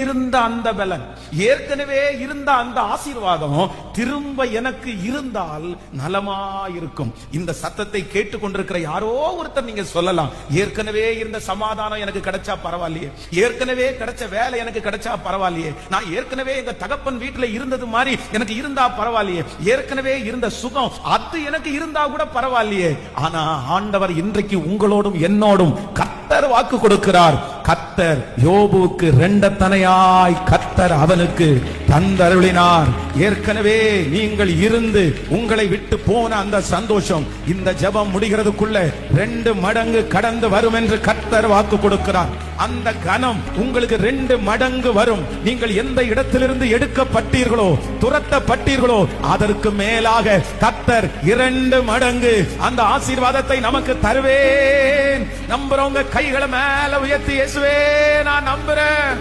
இருந்த அந்த பலன், ஏற்கனவே இருந்த அந்த ஆசீர்வாதம் திரும்ப எனக்கு இருந்தால் நலமா இருக்கும். இந்த சத்தத்தை கேட்டுக்கொண்டிருக்கிற யாரோ ஒருத்தர் நீங்க சொல்லலாம், ஏற்கனவே இருந்த சமாதானம் எனக்கு கிடைச்சா பரவாயில்லையே, ஏற்கனவே கிடைச்ச வேலை எனக்கு கிடைச்சா பரவாயில்லையே, நான் ஏற்கனவே எங்க தகப்பன் வீட்டுல இருந்தது மாதிரி எனக்கு இருந்தா பரவாயில்லையே, ஏற்கனவே இருந்த சுகம் அது எனக்கு இருந்தா கூட பரவாயில்லையே. ஆனா ஆண்டவர் இன்றைக்கு உங்களோடும் என்னோடும் கர்த்தர் வாக்கு கொடுக்கிறார். கர்த்தர் யோபுவுக்கு இரண்டத்தனையாய் கர்த்தர் அவனுக்கு தந்தருளினார். ஏற்கனவே நீங்கள் இருந்து உங்களை விட்டு போன அந்த சந்தோஷம் இந்த ஜெபம் முடிகிறதுக்குள்ள 2 மடங்கு கடந்து வரும் என்று கர்த்தர் வாக்கு கொடுக்கிறார். அந்த கனம் உங்களுக்கு 2 மடங்கு வரும். நீங்கள் எந்த இடத்திலிருந்து எடுக்கப்பட்டீர்களோ, துரத்தப்பட்டீர்களோ, அதற்கு மேலாக கர்த்தர் 2 மடங்கு அந்த ஆசீர்வாதத்தை நமக்கு தருவேன். நம்புறவங்க கைகளை மேல உயர்த்தி, இயேசுவே நான் நம்புறேன்.